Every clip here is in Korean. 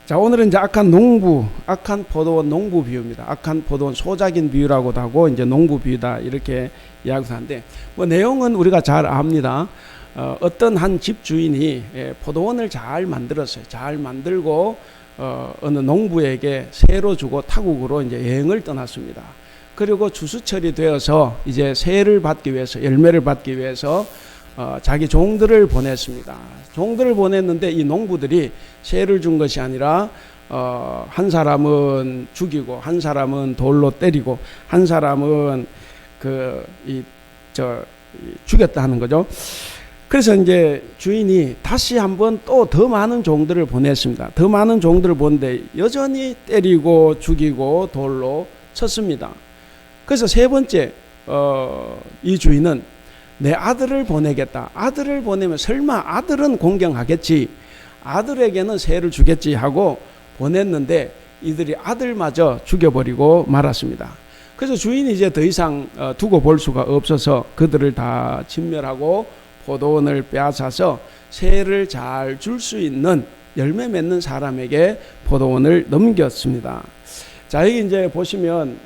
자, 오늘은 이제 악한 포도원 농부 비유입니다. 악한 포도원 소작인 비유라고도 하고 이제 농부 비유다 이렇게 이야기하는데, 뭐 내용은 우리가 잘 압니다. 어떤 한 집주인이 포도원을 잘 만들었어요. 잘 만들고 어느 농부에게 새로 주고 타국으로 이제 여행을 떠났습니다. 그리고 추수철이 되어서 이제 새를 받기 위해서, 열매를 받기 위해서 자기 종들을 보냈습니다. 종들을 보냈는데 이 농부들이 새를 준 것이 아니라 한 사람은 죽이고, 한 사람은 돌로 때리고, 한 사람은 죽였다 하는 거죠. 그래서 이제 주인이 다시 한번 또 더 많은 종들을 보냈습니다. 더 많은 종들을 보는데 여전히 때리고 죽이고 돌로 쳤습니다. 그래서 세 번째 이 주인은 내 아들을 보내겠다. 아들을 보내면 설마 아들은 공경하겠지, 아들에게는 새를 주겠지 하고 보냈는데 이들이 아들마저 죽여버리고 말았습니다. 그래서 주인이 이제 더 이상 두고 볼 수가 없어서 그들을 다 진멸하고 포도원을 빼앗아서 새를 잘 줄 수 있는 열매 맺는 사람에게 포도원을 넘겼습니다. 자, 여기 이제 보시면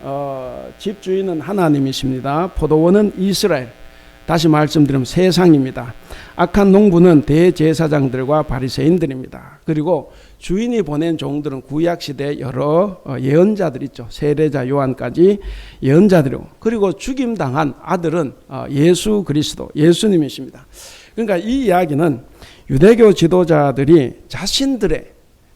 집주인은 하나님이십니다. 포도원은 이스라엘. 다시 말씀드리면 세상입니다. 악한 농부는 대제사장들과 바리새인들입니다. 그리고 주인이 보낸 종들은 구약시대 여러 예언자들 있죠. 세례자 요한까지 예언자들이고, 그리고 죽임당한 아들은 예수 그리스도, 예수님이십니다. 그러니까 이 이야기는 유대교 지도자들이 자신들의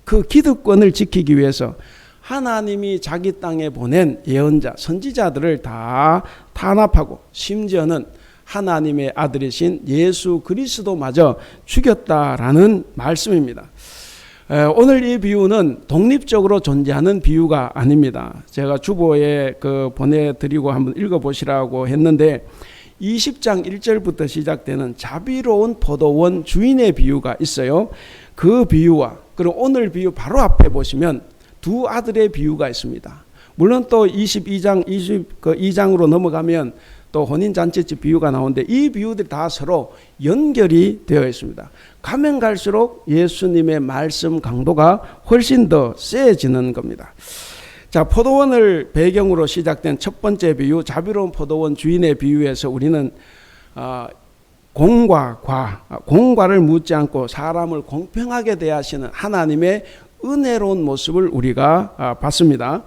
그 기득권을 지키기 위해서 하나님이 자기 땅에 보낸 예언자, 선지자들을 다 탄압하고 심지어는 하나님의 아들이신 예수 그리스도마저 죽였다라는 말씀입니다. 오늘 이 비유는 독립적으로 존재하는 비유가 아닙니다. 제가 주보에 보내드리고 한번 읽어보시라고 했는데 20장 1절부터 시작되는 자비로운 포도원 주인의 비유가 있어요. 그 비유와 그리고 오늘 비유 바로 앞에 보시면 두 아들의 비유가 있습니다. 물론 또 22장으로 넘어가면 또 혼인잔치집 비유가 나오는데 이 비유들이 다 서로 연결이 되어 있습니다. 가면 갈수록 예수님의 말씀 강도가 훨씬 더 세지는 겁니다. 자, 포도원을 배경으로 시작된 첫 번째 비유, 자비로운 포도원 주인의 비유에서 우리는 공과를 묻지 않고 사람을 공평하게 대하시는 하나님의 은혜로운 모습을 우리가 봤습니다.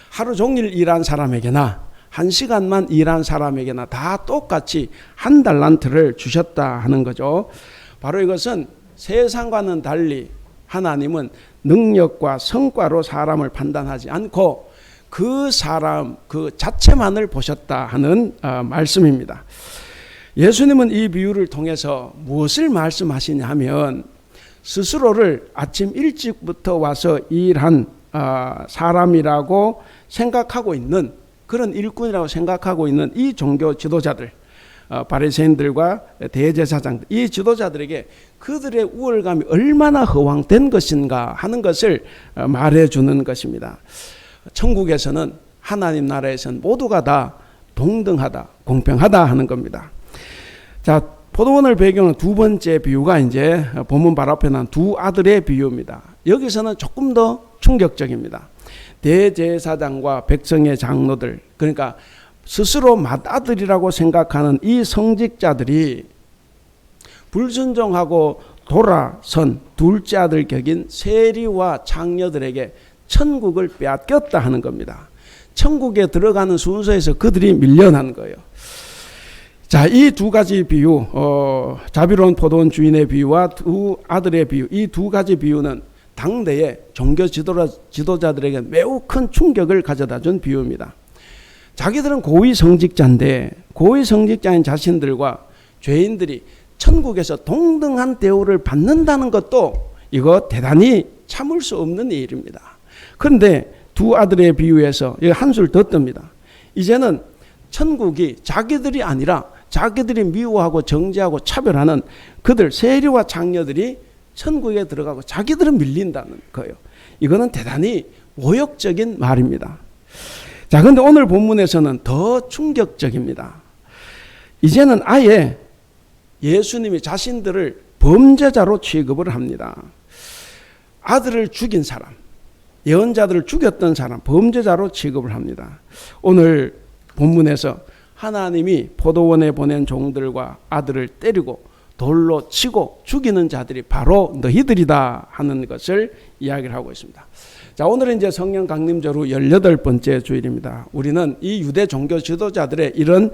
하루 종일 일한 사람에게나 1시간만 일한 사람에게나 다 똑같이 한 달란트를 주셨다 하는 거죠. 바로 이것은 세상과는 달리 하나님은 능력과 성과로 사람을 판단하지 않고 그 사람 그 자체만을 보셨다 하는 말씀입니다. 예수님은 이 비유를 통해서 무엇을 말씀하시냐 하면 스스로를 아침 일찍부터 와서 일한 사람이라고 생각하고 있는, 그런 일꾼이라고 생각하고 있는 이 종교 지도자들, 바리새인들과 대제사장들, 이 지도자들에게 그들의 우월감이 얼마나 허황된 것인가 하는 것을 말해주는 것입니다. 천국에서는, 하나님 나라에서는 모두가 다 동등하다, 공평하다 하는 겁니다. 자, 포도원을 배경으로 두 번째 비유가 이제 본문 바로 앞에 난 두 아들의 비유입니다. 여기서는 조금 더 충격적입니다. 대제사장과 백성의 장로들, 그러니까 스스로 맏아들이라고 생각하는 이 성직자들이 불순종하고 돌아선 둘째 아들 격인 세리와 창녀들에게 천국을 빼앗겼다 하는 겁니다. 천국에 들어가는 순서에서 그들이 밀려난 거예요. 자, 이 두 가지 비유, 자비로운 포도원 주인의 비유와 두 아들의 비유, 이 두 가지 비유는 당대의 종교 지도자들에게 매우 큰 충격을 가져다 준 비유입니다. 자기들은 고위 성직자인데 고위 성직자인 자신들과 죄인들이 천국에서 동등한 대우를 받는다는 것도 이거 대단히 참을 수 없는 일입니다. 그런데 두 아들의 비유에서 한술 더 뜹니다. 이제는 천국이 자기들이 아니라 자기들이 미워하고 정죄하고 차별하는 그들 세리와 장녀들이 천국에 들어가고 자기들은 밀린다는 거예요. 이거는 대단히 모욕적인 말입니다. 자, 그런데 오늘 본문에서는 더 충격적입니다. 이제는 아예 예수님이 자신들을 범죄자로 취급을 합니다. 아들을 죽인 사람, 예언자들을 죽였던 사람, 범죄자로 취급을 합니다. 오늘 본문에서 하나님이 포도원에 보낸 종들과 아들을 때리고 돌로 치고 죽이는 자들이 바로 너희들이다 하는 것을 이야기를 하고 있습니다. 자, 오늘은 이제 성령 강림절 후 18번째 주일입니다. 우리는 이 유대 종교 지도자들의 이런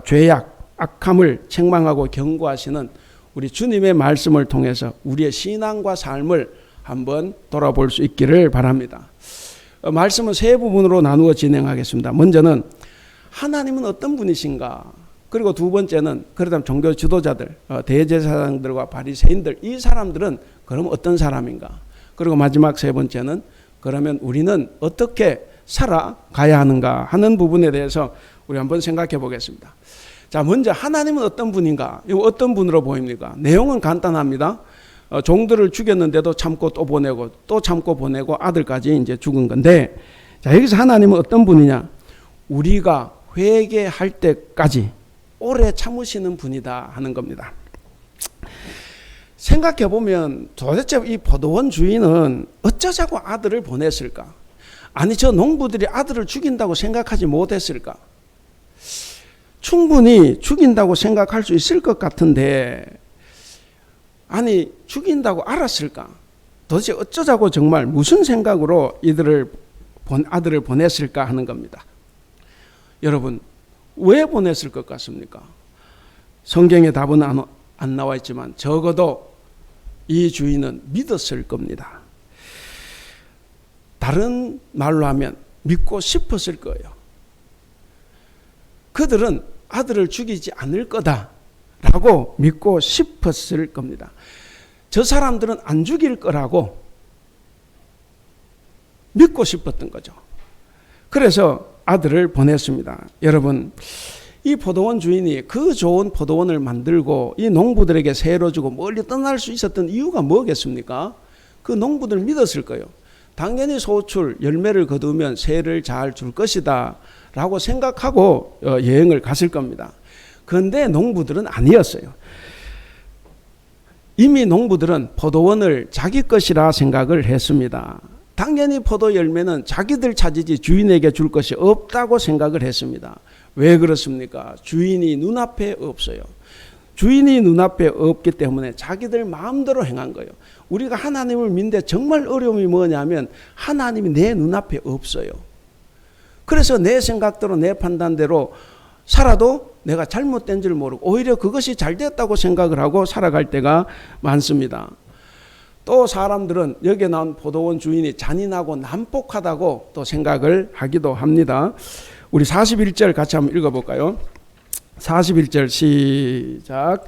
죄악, 악함을 책망하고 경고하시는 우리 주님의 말씀을 통해서 우리의 신앙과 삶을 한번 돌아볼 수 있기를 바랍니다. 말씀은 세 부분으로 나누어 진행하겠습니다. 먼저는 하나님은 어떤 분이신가? 그리고 두 번째는 그렇다면 종교 지도자들, 대제사장들과 바리새인들, 이 사람들은 그럼 어떤 사람인가? 그리고 마지막 세 번째는 그러면 우리는 어떻게 살아가야 하는가 하는 부분에 대해서 우리 한번 생각해 보겠습니다. 자, 먼저 하나님은 어떤 분인가? 이거 어떤 분으로 보입니까? 내용은 간단합니다. 종들을 죽였는데도 참고 또 보내고 또 참고 보내고 아들까지 이제 죽은 건데, 자, 여기서 하나님은 어떤 분이냐? 우리가 회개할 때까지 오래 참으시는 분이다 하는 겁니다. 생각해 보면 도대체 이 포도원 주인은 어쩌자고 아들을 보냈을까? 아니, 저 농부들이 아들을 죽인다고 생각하지 못했을까? 충분히 죽인다고 생각할 수 있을 것 같은데, 아니, 죽인다고 알았을까? 도대체 어쩌자고 정말 무슨 생각으로 아들을 보냈을까 하는 겁니다. 여러분, 왜 보냈을 것 같습니까? 성경에 답은 안 나와 있지만 적어도 이 주인은 믿었을 겁니다. 다른 말로 하면 믿고 싶었을 거예요. 그들은 아들을 죽이지 않을 거다라고 믿고 싶었을 겁니다. 저 사람들은 안 죽일 거라고 믿고 싶었던 거죠. 그래서 아들을 보냈습니다. 여러분, 이 포도원 주인이 그 좋은 포도원을 만들고 이 농부들에게 세로 주고 멀리 떠날 수 있었던 이유가 뭐겠습니까? 그 농부들 믿었을 거예요. 당연히 소출, 열매를 거두면 세를 잘 줄 것이다 라고 생각하고 여행을 갔을 겁니다. 그런데 농부들은 아니었어요. 이미 농부들은 포도원을 자기 것이라 생각을 했습니다. 당연히 포도 열매는 자기들 차지지 주인에게 줄 것이 없다고 생각을 했습니다. 왜 그렇습니까? 주인이 눈앞에 없어요. 주인이 눈앞에 없기 때문에 자기들 마음대로 행한 거예요. 우리가 하나님을 믿는데 정말 어려움이 뭐냐면 하나님이 내 눈앞에 없어요. 그래서 내 생각대로 내 판단대로 살아도 내가 잘못된 줄 모르고 오히려 그것이 잘 됐다고 생각을 하고 살아갈 때가 많습니다. 또 사람들은 여기에 나온 포도원 주인이 잔인하고 난폭하다고 또 생각을 하기도 합니다. 우리 41절 같이 한번 읽어볼까요? 41절 시작.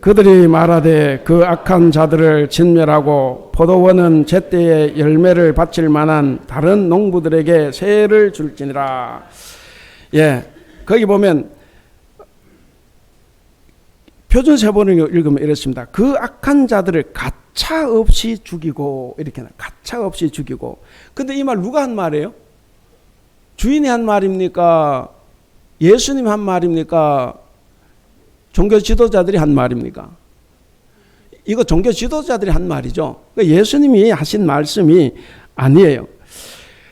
그들이 말하되 그 악한 자들을 진멸하고 포도원은 제때에 열매를 바칠 만한 다른 농부들에게 세를 줄지니라. 예, 거기 보면 표준세번을 읽으면 이렇습니다. 그 악한 자들을 가차 없이 죽이고, 이렇게 가차 없이 죽이고. 근데 이 말 누가 한 말이에요? 주인이 한 말입니까? 예수님 한 말입니까? 종교 지도자들이 한 말입니까? 이거 종교 지도자들이 한 말이죠. 예수님이 하신 말씀이 아니에요.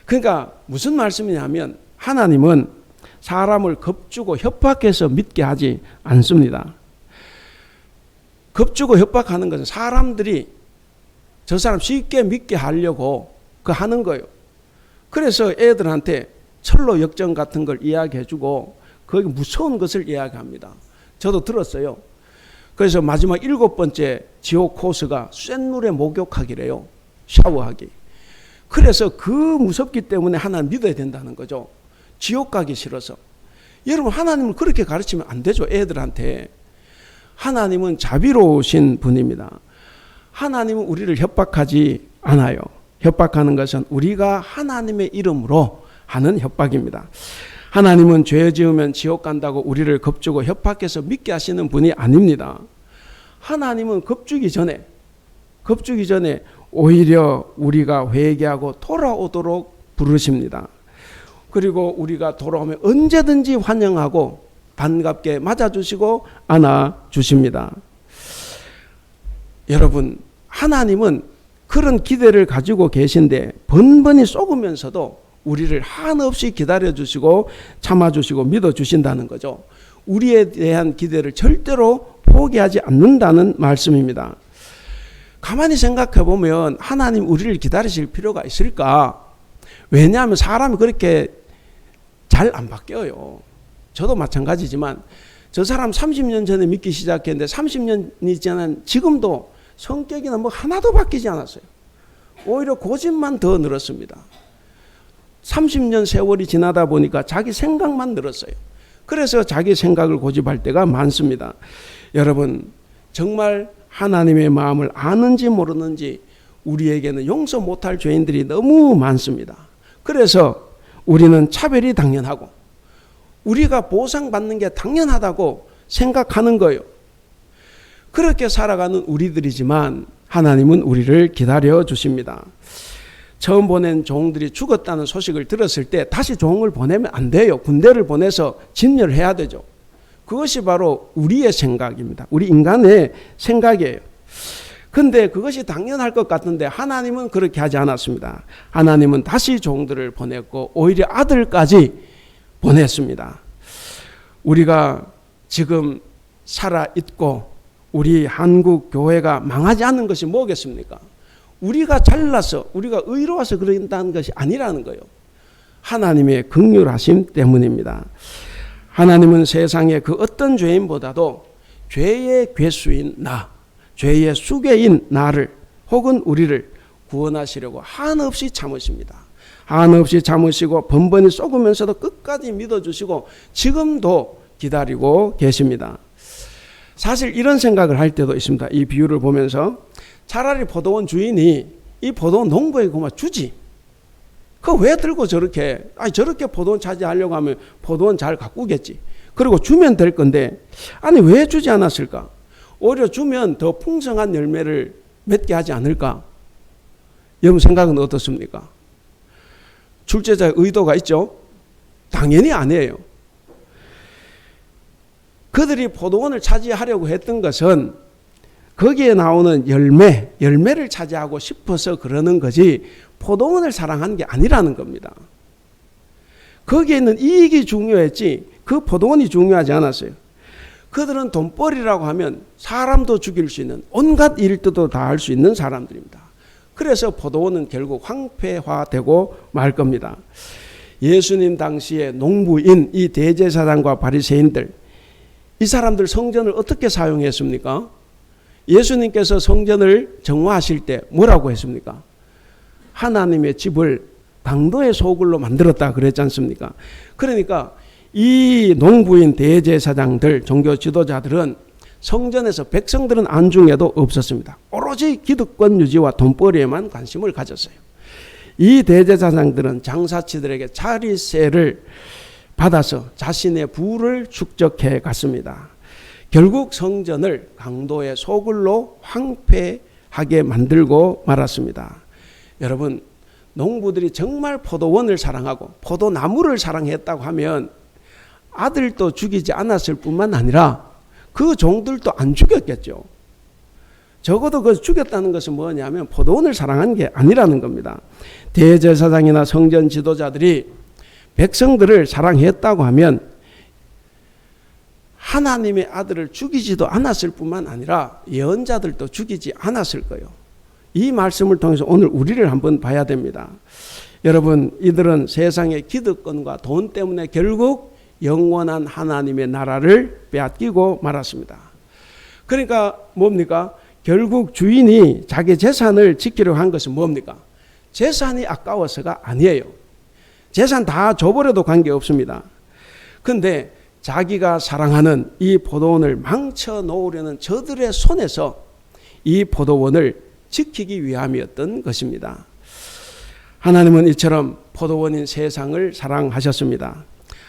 그러니까 무슨 말씀이냐면 하나님은 사람을 겁주고 협박해서 믿게 하지 않습니다. 겁주고 협박하는 것은 사람들이 저 사람 쉽게 믿게 하려고 하는 거예요. 그래서 애들한테 철로 역정 같은 걸 이야기해주고 거기 무서운 것을 이야기합니다. 저도 들었어요. 그래서 마지막 7번째 지옥 코스가 센 물에 목욕하기래요. 샤워하기. 그래서 그 무섭기 때문에 하나님 믿어야 된다는 거죠. 지옥 가기 싫어서. 여러분, 하나님을 그렇게 가르치면 안 되죠. 애들한테. 하나님은 자비로우신 분입니다. 하나님은 우리를 협박하지 않아요. 협박하는 것은 우리가 하나님의 이름으로 하는 협박입니다. 하나님은 죄 지으면 지옥 간다고 우리를 겁주고 협박해서 믿게 하시는 분이 아닙니다. 하나님은 겁주기 전에 오히려 우리가 회개하고 돌아오도록 부르십니다. 그리고 우리가 돌아오면 언제든지 환영하고 반갑게 맞아주시고 안아주십니다. 여러분, 하나님은 그런 기대를 가지고 계신데 번번이 쏘으면서도 우리를 한없이 기다려주시고 참아주시고 믿어주신다는 거죠. 우리에 대한 기대를 절대로 포기하지 않는다는 말씀입니다. 가만히 생각해 보면 하나님 우리를 기다리실 필요가 있을까? 왜냐하면 사람이 그렇게 잘 안 바뀌어요. 저도 마찬가지지만 저 사람 30년 전에 믿기 시작했는데 30년이 지난 지금도 성격이나 뭐 하나도 바뀌지 않았어요. 오히려 고집만 더 늘었습니다. 30년 세월이 지나다 보니까 자기 생각만 늘었어요. 그래서 자기 생각을 고집할 때가 많습니다. 여러분, 정말 하나님의 마음을 아는지 모르는지 우리에게는 용서 못할 죄인들이 너무 많습니다. 그래서 우리는 차별이 당연하고 우리가 보상받는 게 당연하다고 생각하는 거예요. 그렇게 살아가는 우리들이지만 하나님은 우리를 기다려 주십니다. 처음 보낸 종들이 죽었다는 소식을 들었을 때 다시 종을 보내면 안 돼요. 군대를 보내서 진멸을 해야 되죠. 그것이 바로 우리의 생각입니다. 우리 인간의 생각이에요. 근데 그것이 당연할 것 같은데 하나님은 그렇게 하지 않았습니다. 하나님은 다시 종들을 보냈고 오히려 아들까지 보냈습니다. 우리가 지금 살아있고 우리 한국 교회가 망하지 않는 것이 뭐겠습니까? 우리가 잘나서 우리가 의로워서 그런다는 것이 아니라는 거예요. 하나님의 긍휼하심 때문입니다. 하나님은 세상의 그 어떤 죄인보다도 죄의 괴수인 나, 죄의 수괴인 나를 혹은 우리를 구원하시려고 한없이 참으십니다. 한없이 참으시고 번번이 쏘으면서도 끝까지 믿어주시고 지금도 기다리고 계십니다. 사실 이런 생각을 할 때도 있습니다. 이 비유를 보면서 차라리 포도원 주인이 이 포도원 농부에게 그만 주지. 그거 왜 들고 저렇게 저렇게 포도원 차지하려고 하면 포도원 잘 가꾸겠지. 그리고 주면 될 건데 아니 왜 주지 않았을까? 오히려 주면 더 풍성한 열매를 맺게 하지 않을까? 여러분 생각은 어떻습니까? 출제자의 의도가 있죠? 당연히 아니에요. 그들이 포도원을 차지하려고 했던 것은 거기에 나오는 열매를 차지하고 싶어서 그러는 거지 포도원을 사랑한 게 아니라는 겁니다. 거기에 있는 이익이 중요했지 그 포도원이 중요하지 않았어요. 그들은 돈벌이라고 하면 사람도 죽일 수 있는 온갖 일들도 다 할 수 있는 사람들입니다. 그래서 포도원은 결국 황폐화되고 말 겁니다. 예수님 당시에 농부인 이 대제사장과 바리새인들 이 사람들 성전을 어떻게 사용했습니까? 예수님께서 성전을 정화하실 때 뭐라고 했습니까? 하나님의 집을 강도의 소굴로 만들었다 그랬지 않습니까? 그러니까 이 농부인 대제사장들 종교 지도자들은 성전에서 백성들은 안중에도 없었습니다. 오로지 기득권 유지와 돈벌이에만 관심을 가졌어요. 이 대제사장들은 장사치들에게 자리세를 받아서 자신의 부를 축적해 갔습니다. 결국 성전을 강도의 소굴로 황폐하게 만들고 말았습니다. 여러분, 농부들이 정말 포도원을 사랑하고 포도나무를 사랑했다고 하면 아들도 죽이지 않았을 뿐만 아니라 그 종들도 안 죽였겠죠. 적어도 그 죽였다는 것은 뭐냐면 포도원을 사랑한 게 아니라는 겁니다. 대제사장이나 성전 지도자들이 백성들을 사랑했다고 하면 하나님의 아들을 죽이지도 않았을 뿐만 아니라 예언자들도 죽이지 않았을 거예요. 이 말씀을 통해서 오늘 우리를 한번 봐야 됩니다. 여러분, 이들은 세상의 기득권과 돈 때문에 결국 영원한 하나님의 나라를 빼앗기고 말았습니다. 그러니까 뭡니까? 결국 주인이 자기 재산을 지키려고 한 것은 뭡니까? 재산이 아까워서가 아니에요. 재산 다 줘버려도 관계없습니다. 그런데 자기가 사랑하는 이 포도원을 망쳐 놓으려는 저들의 손에서 이 포도원을 지키기 위함이었던 것입니다. 하나님은 이처럼 포도원인 세상을 사랑하셨습니다.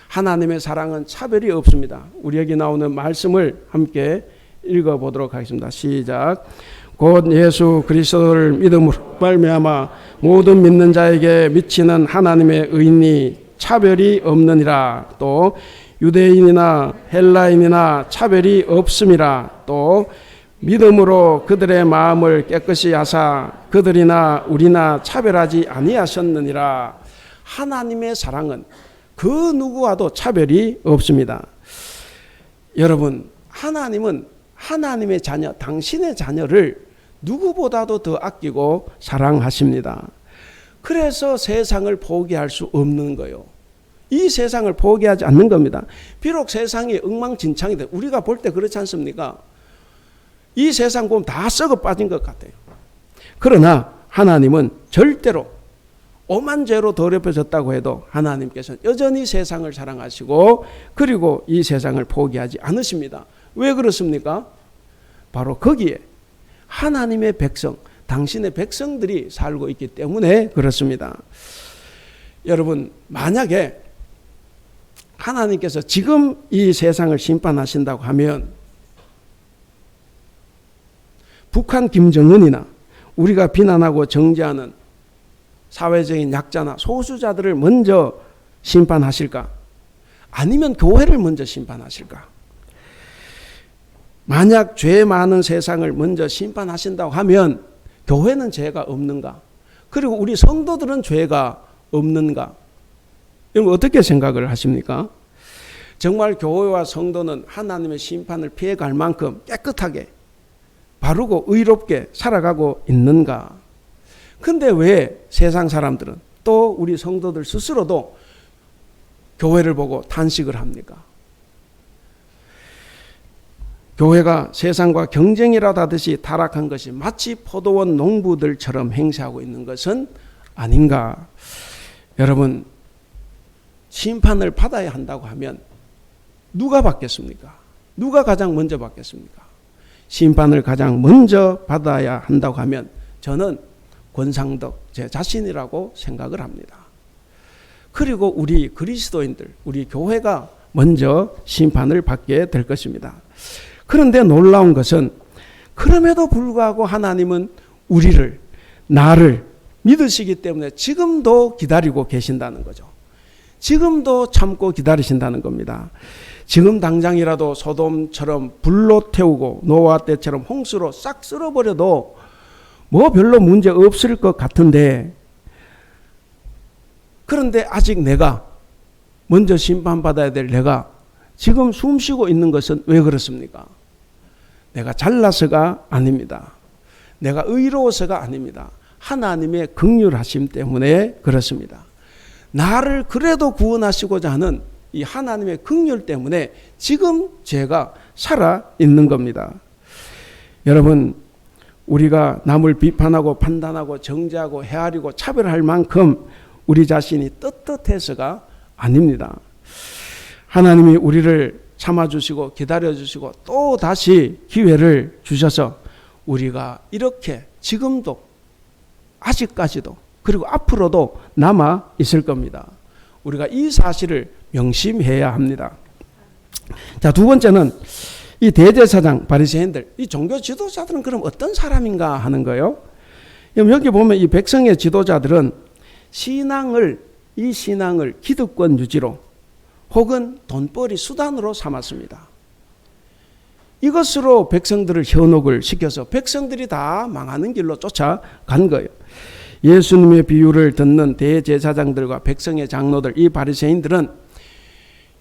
하나님의 사랑은 차별이 없습니다. 우리 여기 나오는 말씀을 함께 읽어보도록 하겠습니다. 시작. 곧 예수 그리스도를 믿음으로 말미암아 모든 믿는 자에게 미치는 하나님의 의인이 차별이 없느니라. 또 유대인이나 헬라인이나 차별이 없음이라. 또 믿음으로 그들의 마음을 깨끗이 하사 그들이나 우리나 차별하지 아니하셨느니라. 하나님의 사랑은 그 누구와도 차별이 없습니다. 여러분, 하나님은 하나님의 자녀, 당신의 자녀를 누구보다도 더 아끼고 사랑하십니다. 그래서 세상을 포기할 수 없는 거예요. 이 세상을 포기하지 않는 겁니다. 비록 세상이 엉망진창이 돼, 우리가 볼 때 그렇지 않습니까? 이 세상 보면 다 썩어 빠진 것 같아요. 그러나 하나님은 절대로 오만 죄로 더럽혀졌다고 해도 하나님께서는 여전히 세상을 사랑하시고 그리고 이 세상을 포기하지 않으십니다. 왜 그렇습니까? 바로 거기에 하나님의 백성, 당신의 백성들이 살고 있기 때문에 그렇습니다. 여러분, 만약에 하나님께서 지금 이 세상을 심판하신다고 하면 북한 김정은이나 우리가 비난하고 정죄하는 사회적인 약자나 소수자들을 먼저 심판하실까? 아니면 교회를 먼저 심판하실까? 만약 죄 많은 세상을 먼저 심판하신다고 하면 교회는 죄가 없는가? 그리고 우리 성도들은 죄가 없는가? 여러분 어떻게 생각을 하십니까? 정말 교회와 성도는 하나님의 심판을 피해갈 만큼 깨끗하게 바르고 의롭게 살아가고 있는가? 근데 왜 세상 사람들은 또 우리 성도들 스스로도 교회를 보고 탄식을 합니까? 교회가 세상과 경쟁이라도 하듯이 타락한 것이 마치 포도원 농부들처럼 행세하고 있는 것은 아닌가? 여러분, 심판을 받아야 한다고 하면 누가 받겠습니까? 누가 가장 먼저 받겠습니까? 심판을 가장 먼저 받아야 한다고 하면 저는 권상덕 제 자신이라고 생각을 합니다. 그리고 우리 그리스도인들, 우리 교회가 먼저 심판을 받게 될 것입니다. 그런데 놀라운 것은 그럼에도 불구하고 하나님은 우리를, 나를 믿으시기 때문에 지금도 기다리고 계신다는 거죠. 지금도 참고 기다리신다는 겁니다. 지금 당장이라도 소돔처럼 불로 태우고 노아 때처럼 홍수로 싹 쓸어버려도 뭐 별로 문제 없을 것 같은데, 그런데 아직 내가 먼저 심판받아야 될 내가 지금 숨 쉬고 있는 것은 왜 그렇습니까? 내가 잘나서가 아닙니다. 내가 의로워서가 아닙니다. 하나님의 긍휼하심 때문에 그렇습니다. 나를 그래도 구원하시고자 하는 이 하나님의 긍휼 때문에 지금 제가 살아 있는 겁니다. 여러분, 우리가 남을 비판하고 판단하고 정죄하고 헤아리고 차별할 만큼 우리 자신이 떳떳해서가 아닙니다. 하나님이 우리를 참아주시고 기다려주시고 또 다시 기회를 주셔서 우리가 이렇게 지금도 아직까지도 그리고 앞으로도 남아 있을 겁니다. 우리가 이 사실을 명심해야 합니다. 자, 두 번째는 이 대제사장 바리새인들, 이 종교 지도자들은 그럼 어떤 사람인가 하는 거예요. 여기 보면 이 백성의 지도자들은 이 신앙을 기득권 유지로 혹은 돈벌이 수단으로 삼았습니다. 이것으로 백성들을 현혹을 시켜서 백성들이 다 망하는 길로 쫓아간 거예요. 예수님의 비유를 듣는 대제사장들과 백성의 장로들, 이 바리새인들은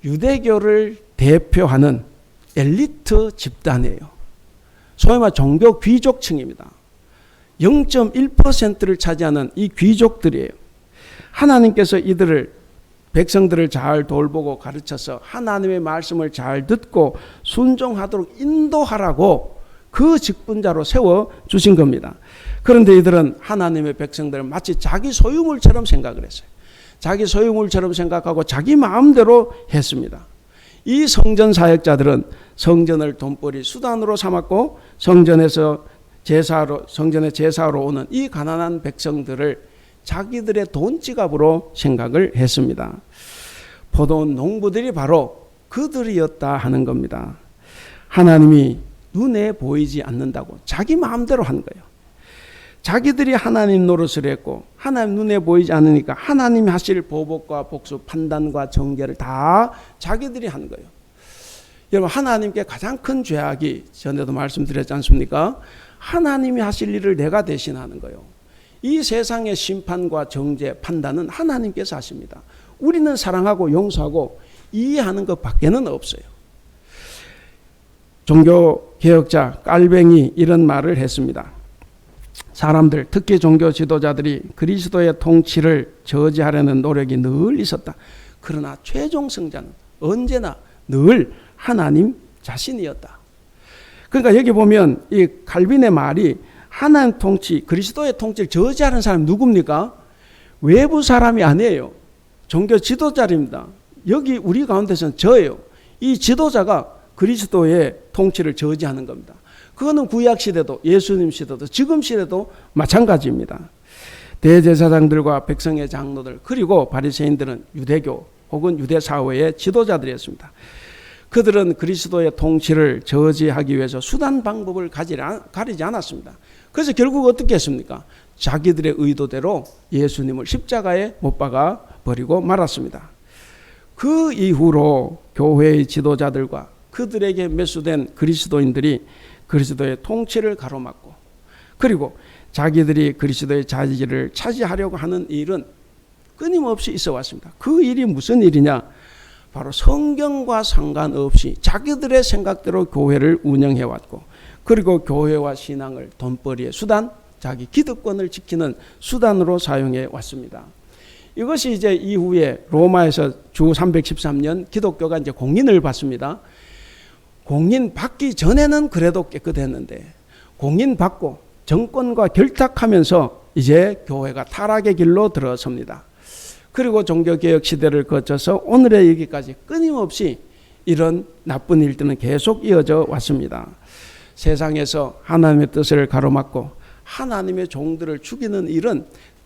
유대교를 대표하는 엘리트 집단이에요. 소위 말 종교 귀족층입니다. 0.1%를 차지하는 이 귀족들이에요. 하나님께서 이들을, 백성들을 잘 돌보고 가르쳐서 하나님의 말씀을 잘 듣고 순종하도록 인도하라고 그 직분자로 세워주신 겁니다. 그런데 이들은 하나님의 백성들을 마치 자기 소유물처럼 생각을 했어요. 자기 소유물처럼 생각하고 자기 마음대로 했습니다. 이 성전 사역자들은 성전을 돈벌이 수단으로 삼았고 성전의 제사로 오는 이 가난한 백성들을 자기들의 돈 지갑으로 생각을 했습니다. 포도원 농부들이 바로 그들이었다 하는 겁니다. 하나님이 눈에 보이지 않는다고 자기 마음대로 한 거예요. 자기들이 하나님 노릇을 했고 하나님 눈에 보이지 않으니까 하나님이 하실 보복과 복수, 판단과 정죄를 다 자기들이 한 거예요. 여러분, 하나님께 가장 큰 죄악이 전에도 말씀드렸지 않습니까? 하나님이 하실 일을 내가 대신하는 거예요. 이 세상의 심판과 정죄, 판단은 하나님께서 하십니다. 우리는 사랑하고 용서하고 이해하는 것밖에는 없어요. 종교개혁자 깔뱅이 이런 말을 했습니다. 사람들, 특히 종교 지도자들이 그리스도의 통치를 저지하려는 노력이 늘 있었다. 그러나 최종 승자는 언제나 늘 하나님 자신이었다. 그러니까 여기 보면 이 칼빈의 말이 하나님 통치, 그리스도의 통치를 저지하는 사람이 누굽니까? 외부 사람이 아니에요. 종교 지도자입니다. 여기 우리 가운데서는 저예요. 이 지도자가 그리스도의 통치를 저지하는 겁니다. 그거는 구약 시대도 예수님 시대도 지금 시대도 마찬가지입니다. 대제사장들과 백성의 장로들 그리고 바리새인들은 유대교 혹은 유대 사회의 지도자들이었습니다. 그들은 그리스도의 통치를 저지하기 위해서 수단 방법을 가리지 않았습니다. 그래서 결국 어떻게 했습니까? 자기들의 의도대로 예수님을 십자가에 못 박아 버리고 말았습니다. 그 이후로 교회의 지도자들과 그들에게 매수된 그리스도인들이 그리스도의 통치를 가로막고 그리고 자기들이 그리스도의 자리를 차지하려고 하는 일은 끊임없이 있어 왔습니다. 그 일이 무슨 일이냐? 바로 성경과 상관없이 자기들의 생각대로 교회를 운영해 왔고 그리고 교회와 신앙을 돈벌이의 수단, 자기 기득권을 지키는 수단으로 사용해 왔습니다. 이것이 이제 이후에 로마에서 주 313년 기독교가 이제 공인을 받습니다. 공인 받기 전에는 그래도 깨끗했는데 공인 받고 정권과 결탁하면서 이제 교회가 타락의 길로 들어섭니다. 그리고 종교개혁 시대를 거쳐서 오늘의 얘기까지 끊임없이 이런 나쁜 일들은 계속 이어져 왔습니다. 세상에서 하나님의 뜻을 가로막고 하나님의 종들을 죽이는 일은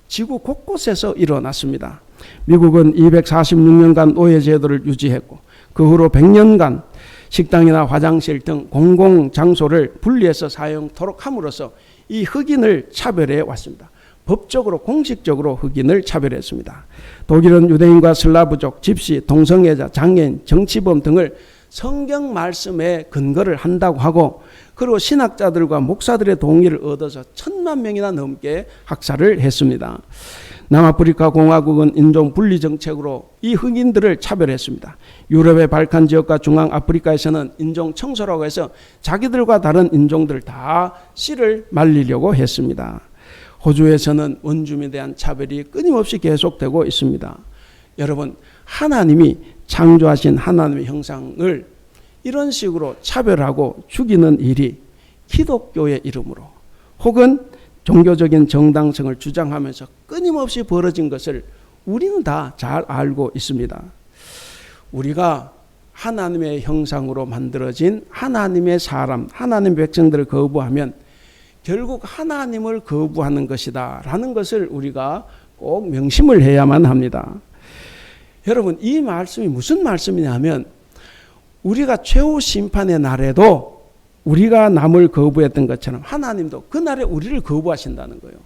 지구 곳곳에서 일어났습니다. 미국은 246년간 노예제도를 유지했고 그 후로 100년간 식당이나 화장실 등 공공장소를 분리해서 사용토록 함으로써 이 흑인을 차별해 왔습니다. 법적으로 공식적으로 흑인을 차별했습니다. 독일은 유대인과 슬라브족, 집시, 동성애자, 장애인, 정치범 등을 성경 말씀에 근거를 한다고 하고 그리고 신학자들과 목사들의 동의를 얻어서 1000만 명이나 넘게 학살을 했습니다. 남아프리카 공화국은 인종 분리 정책으로 이 흑인들을 차별했습니다. 유럽의 발칸 지역과 중앙아프리카에서는 인종 청소라고 해서 자기들과 다른 인종들을 다 씨를 말리려고 했습니다. 호주에서는 원주민에 대한 차별이 끊임없이 계속되고 있습니다. 여러분, 하나님이 창조하신 하나님의 형상을 이런 식으로 차별하고 죽이는 일이 기독교의 이름으로 혹은 종교적인 정당성을 주장하면서 끊임없이 벌어진 것을 우리는 다 잘 알고 있습니다. 우리가 하나님의 형상으로 만들어진 하나님의 사람, 하나님의 백성들을 거부하면 결국 하나님을 거부하는 것이다 라는 것을 우리가 꼭 명심을 해야만 합니다. 여러분, 이 말씀이 무슨 말씀이냐면 우리가 최후 심판의 날에도 우리가 남을 거부했던 것처럼 하나님도 그 날에 우리를 거부하신다는 거예요.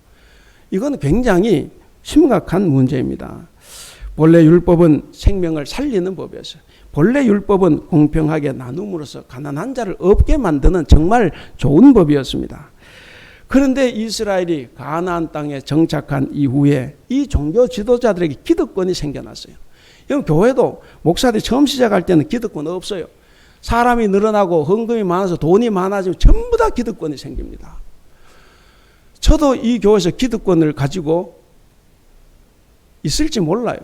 이건 굉장히 심각한 문제입니다. 본래 율법은 생명을 살리는 법이었어요. 본래 율법은 공평하게 나눔으로써 가난한 자를 없게 만드는 정말 좋은 법이었습니다. 그런데 이스라엘이 가나안 땅에 정착한 이후에 이 종교 지도자들에게 기득권이 생겨났어요. 여러분, 교회도 목사들이 처음 시작할 때는 기득권 없어요. 사람이 늘어나고 헌금이 많아서 돈이 많아지면 전부 다 기득권이 생깁니다. 저도 이 교회에서 기득권을 가지고 있을지 몰라요.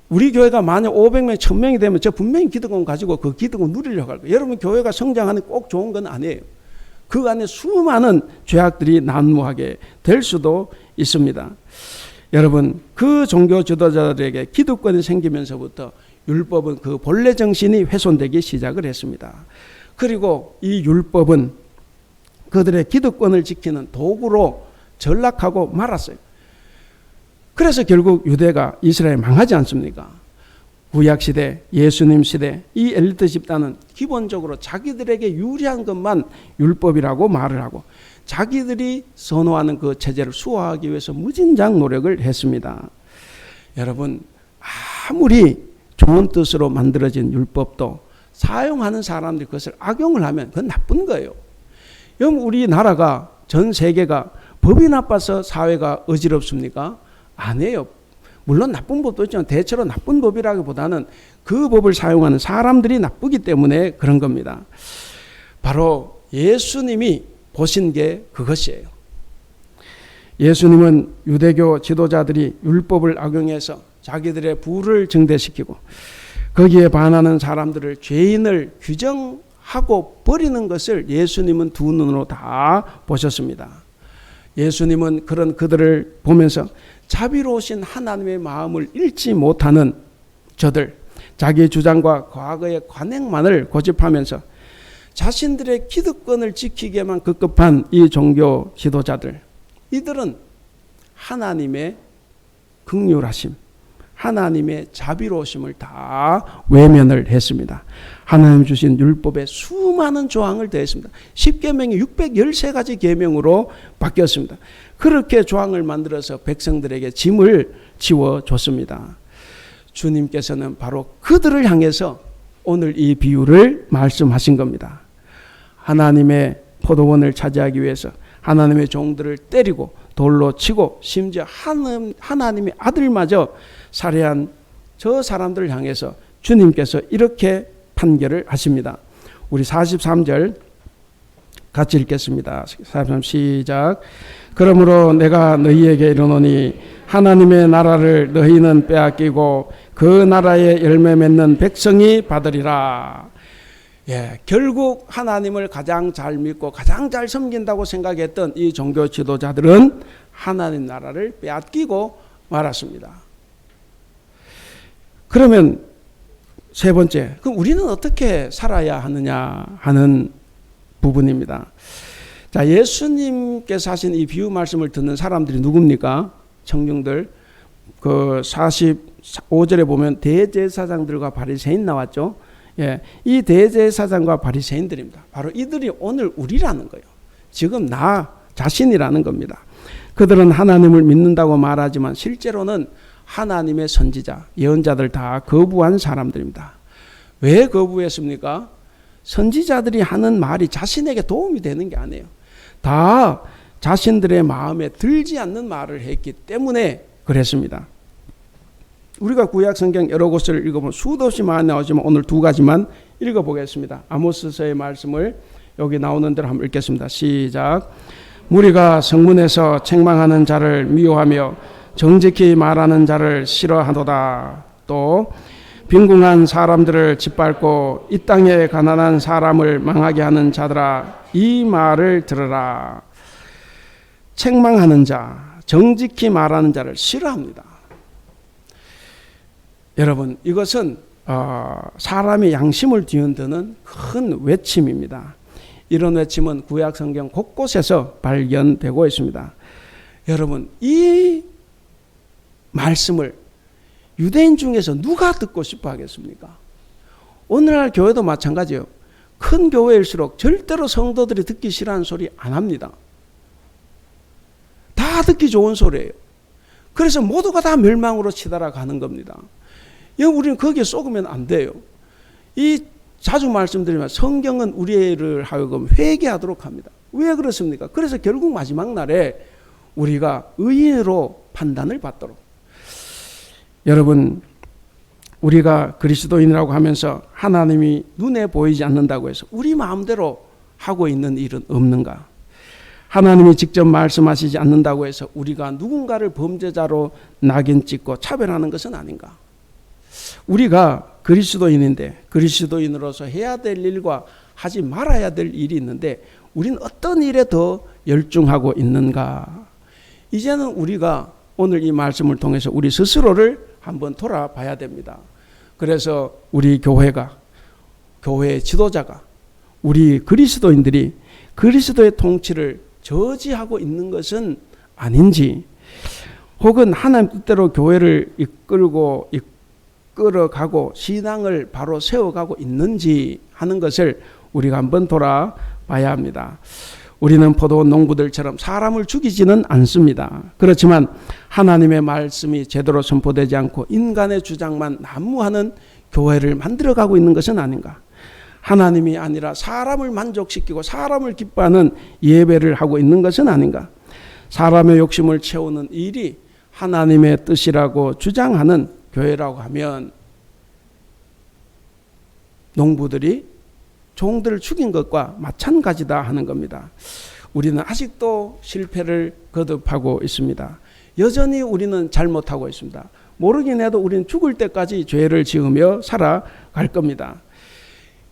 우리 교회가 만약 500명, 1000명이 되면 저 분명히 기득권 가지고 그 기득권 누리려고 할 거예요. 여러분, 교회가 성장하는 꼭 좋은 건 아니에요. 그 안에 수많은 죄악들이 난무하게 될 수도 있습니다. 여러분, 그 종교 지도자들에게 기득권이 생기면서부터 율법은 그 본래 정신이 훼손되기 시작을 했습니다. 그리고 이 율법은 그들의 기득권을 지키는 도구로 전락하고 말았어요. 그래서 결국 유대가 이스라엘 망하지 않습니까? 구약시대, 예수님 시대 이 엘리트 집단은 기본적으로 자기들에게 유리한 것만 율법이라고 말을 하고 자기들이 선호하는 그 체제를 수호하기 위해서 무진장 노력을 했습니다. 여러분, 아무리 좋은 뜻으로 만들어진 율법도 사용하는 사람들이 그것을 악용을 하면 그건 나쁜 거예요. 그럼 우리나라가 전 세계가 법이 나빠서 사회가 어지럽습니까? 아니에요. 물론 나쁜 법도 있지만 대체로 나쁜 법이라기보다는 그 법을 사용하는 사람들이 나쁘기 때문에 그런 겁니다. 바로 예수님이 보신 게 그것이에요. 예수님은 유대교 지도자들이 율법을 악용해서 자기들의 부를 증대시키고 거기에 반하는 사람들을 죄인을 규정하고 버리는 것을 예수님은 두 눈으로 다 보셨습니다. 예수님은 그런 그들을 보면서 자비로우신 하나님의 마음을 잃지 못하는 저들, 자기의 주장과 과거의 관행만을 고집하면서 자신들의 기득권을 지키기에만 급급한 이 종교 지도자들, 이들은 하나님의 긍휼하심, 하나님의 자비로우심을 다 외면을 했습니다. 하나님 주신 율법에 수많은 조항을 더했습니다. 10계명이 613가지 계명으로 바뀌었습니다. 그렇게 조항을 만들어서 백성들에게 짐을 지워줬습니다. 주님께서는 바로 그들을 향해서 오늘 이 비유를 말씀하신 겁니다. 하나님의 포도원을 차지하기 위해서 하나님의 종들을 때리고 돌로 치고 심지어 하나님의 아들마저 살해한 저 사람들을 향해서 주님께서 이렇게 판결을 하십니다. 우리 43절 같이 읽겠습니다. 43 시작. 그러므로 내가 너희에게 이르노니 하나님의 나라를 너희는 빼앗기고 그 나라의 열매 맺는 백성이 받으리라. 예, 결국 하나님을 가장 잘 믿고 가장 잘 섬긴다고 생각했던 이 종교 지도자들은 하나님 나라를 빼앗기고 말았습니다. 그러면 세 번째, 그럼 우리는 어떻게 살아야 하느냐 하는 부분입니다. 자, 예수님께서 하신 이 비유 말씀을 듣는 사람들이 누굽니까? 청중들. 그 45절에 보면 대제사장들과 바리새인 나왔죠. 예, 이 대제사장과 바리새인들입니다. 바로 이들이 오늘 우리라는 거예요. 지금 나 자신이라는 겁니다. 그들은 하나님을 믿는다고 말하지만 실제로는 하나님의 선지자, 예언자들 다 거부한 사람들입니다. 왜 거부했습니까? 선지자들이 하는 말이 자신에게 도움이 되는 게 아니에요. 다 자신들의 마음에 들지 않는 말을 했기 때문에 그랬습니다. 우리가 구약 성경 여러 곳을 읽어보면 수도 없이 많이 나오지만 오늘 두 가지만 읽어보겠습니다. 아모스서의 말씀을 여기 나오는 대로 한번 읽겠습니다. 시작. 무리가 성문에서 책망하는 자를 미워하며 정직히 말하는 자를 싫어하도다. 또 빈궁한 사람들을 짓밟고 이 땅에 가난한 사람을 망하게 하는 자들아, 이 말을 들으라. 책망하는 자, 정직히 말하는 자를 싫어합니다. 여러분, 이것은 사람의 양심을 뒤흔드는 큰 외침입니다. 이런 외침은 구약 성경 곳곳에서 발견되고 있습니다. 여러분, 이 말씀을 유대인 중에서 누가 듣고 싶어 하겠습니까? 오늘날 교회도 마찬가지예요. 큰 교회일수록 절대로 성도들이 듣기 싫어하는 소리 안 합니다. 다 듣기 좋은 소리예요. 그래서 모두가 다 멸망으로 치달아 가는 겁니다. 우리는 거기에 속으면 안 돼요. 자주 말씀드리면 성경은 우리를 하여금 회개하도록 합니다. 왜 그렇습니까? 그래서 결국 마지막 날에 우리가 의인으로 판단을 받도록. 여러분, 우리가 그리스도인이라고 하면서 하나님이 눈에 보이지 않는다고 해서 우리 마음대로 하고 있는 일은 없는가? 하나님이 직접 말씀하시지 않는다고 해서 우리가 누군가를 범죄자로 낙인 찍고 차별하는 것은 아닌가? 우리가 그리스도인인데 그리스도인으로서 해야 될 일과 하지 말아야 될 일이 있는데 우리는 어떤 일에 더 열중하고 있는가? 이제는 우리가 오늘 이 말씀을 통해서 우리 스스로를 한번 돌아봐야 됩니다. 그래서 우리 교회가, 교회의 지도자가, 우리 그리스도인들이 그리스도의 통치를 저지하고 있는 것은 아닌지, 혹은 하나님 뜻대로 교회를 이끌어가고 신앙을 바로 세워가고 있는지 하는 것을 우리가 한번 돌아봐야 합니다. 우리는 포도원 농부들처럼 사람을 죽이지는 않습니다. 그렇지만 하나님의 말씀이 제대로 선포되지 않고 인간의 주장만 난무하는 교회를 만들어가고 있는 것은 아닌가? 하나님이 아니라 사람을 만족시키고 사람을 기뻐하는 예배를 하고 있는 것은 아닌가? 사람의 욕심을 채우는 일이 하나님의 뜻이라고 주장하는 교회라고 하면 농부들이 종들을 죽인 것과 마찬가지다 하는 겁니다. 우리는 아직도 실패를 거듭하고 있습니다. 여전히 우리는 잘못하고 있습니다. 모르긴 해도 우리는 죽을 때까지 죄를 지으며 살아갈 겁니다.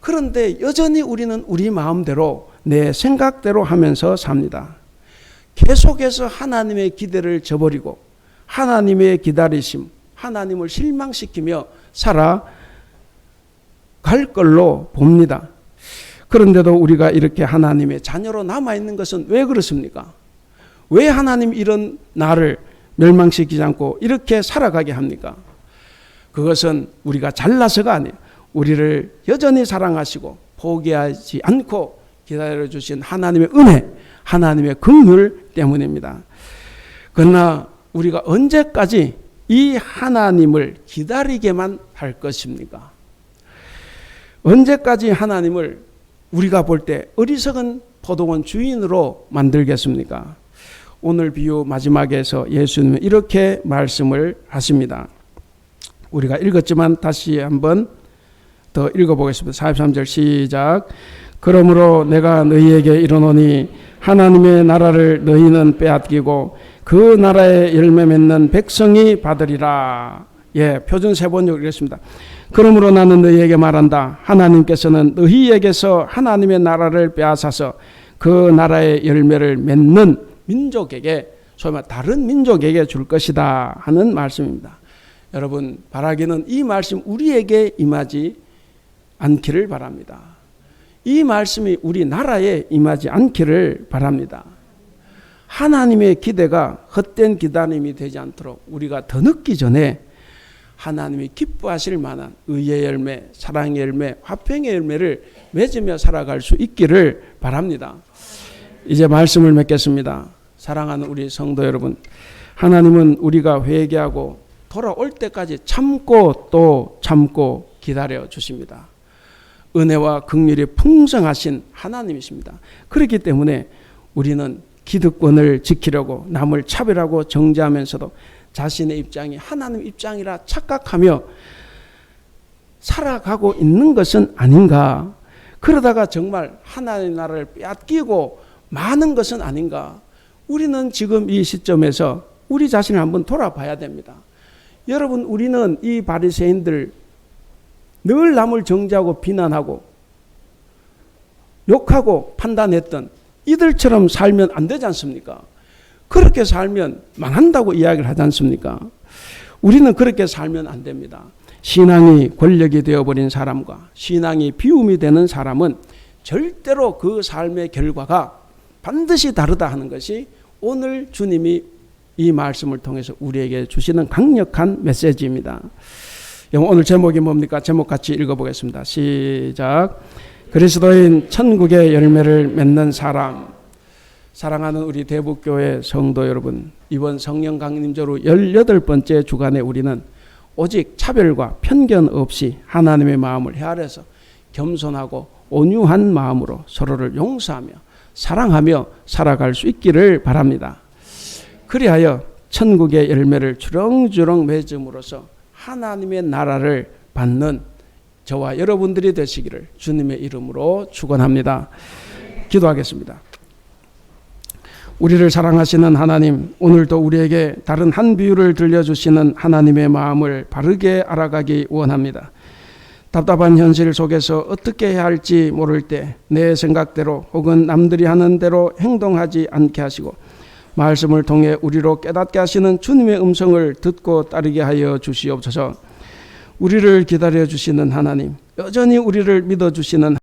그런데 여전히 우리는 우리 마음대로 내 생각대로 하면서 삽니다. 계속해서 하나님의 기대를 저버리고 하나님의 기다리심, 하나님을 실망시키며 살아갈 걸로 봅니다. 그런데도 우리가 이렇게 하나님의 자녀로 남아있는 것은 왜 그렇습니까? 왜 하나님 이런 나를 멸망시키지 않고 이렇게 살아가게 합니까? 그것은 우리가 잘나서가 아니에요. 우리를 여전히 사랑하시고 포기하지 않고 기다려주신 하나님의 은혜, 하나님의 긍휼 때문입니다. 그러나 우리가 언제까지 이 하나님을 기다리게만 할 것입니까? 언제까지 하나님을 우리가 볼 때 어리석은 포도원 주인으로 만들겠습니까? 오늘 비유 마지막에서 예수님은 이렇게 말씀을 하십니다. 우리가 읽었지만 다시 한번 더 읽어보겠습니다. 43절 시작. 그러므로 내가 너희에게 이르노니 하나님의 나라를 너희는 빼앗기고 그 나라의 열매 맺는 백성이 받으리라. 표준 세번역 읽겠습니다. 그러므로 나는 너희에게 말한다. 하나님께서는 너희에게서 하나님의 나라를 빼앗아서 그 나라의 열매를 맺는 민족에게, 소위 말 다른 민족에게 줄 것이다 하는 말씀입니다. 여러분, 바라기는 이 말씀 우리에게 임하지 않기를 바랍니다. 이 말씀이 우리 나라에 임하지 않기를 바랍니다. 하나님의 기대가 헛된 기다림이 되지 않도록 우리가 더 늦기 전에 하나님이 기뻐하실 만한 의의 열매, 사랑의 열매, 화평의 열매를 맺으며 살아갈 수 있기를 바랍니다. 이제 말씀을 맺겠습니다. 사랑하는 우리 성도 여러분, 하나님은 우리가 회개하고 돌아올 때까지 참고 또 참고 기다려 주십니다. 은혜와 긍휼이 풍성하신 하나님이십니다. 그렇기 때문에 우리는 기득권을 지키려고 남을 차별하고 정죄하면서도 자신의 입장이 하나님 입장이라 착각하며 살아가고 있는 것은 아닌가? 그러다가 정말 하나님의 나라를 빼앗기고 마는 것은 아닌가? 우리는 지금 이 시점에서 우리 자신을 한번 돌아봐야 됩니다. 여러분, 우리는 이 바리새인들 늘 남을 정죄하고 비난하고 욕하고 판단했던 이들처럼 살면 안 되지 않습니까? 그렇게 살면 망한다고 이야기를 하지 않습니까? 우리는 그렇게 살면 안 됩니다. 신앙이 권력이 되어버린 사람과 신앙이 비움이 되는 사람은 절대로 그 삶의 결과가 반드시 다르다 하는 것이 오늘 주님이 이 말씀을 통해서 우리에게 주시는 강력한 메시지입니다. 오늘 제목이 뭡니까? 제목 같이 읽어보겠습니다. 시작. 그리스도인 천국의 열매를 맺는 사람. 사랑하는 우리 대북교회 성도 여러분, 이번 성령 강림절로 18번째 주간에 우리는 오직 차별과 편견 없이 하나님의 마음을 헤아려서 겸손하고 온유한 마음으로 서로를 용서하며 사랑하며 살아갈 수 있기를 바랍니다. 그리하여 천국의 열매를 주렁주렁 맺음으로써 하나님의 나라를 받는 저와 여러분들이 되시기를 주님의 이름으로 축원합니다. 기도하겠습니다. 우리를 사랑하시는 하나님, 오늘도 우리에게 다른 한 비유를 들려주시는 하나님의 마음을 바르게 알아가기 원합니다. 답답한 현실 속에서 어떻게 해야 할지 모를 때 내 생각대로 혹은 남들이 하는 대로 행동하지 않게 하시고 말씀을 통해 우리로 깨닫게 하시는 주님의 음성을 듣고 따르게 하여 주시옵소서. 우리를 기다려 주시는 하나님, 여전히 우리를 믿어 주시는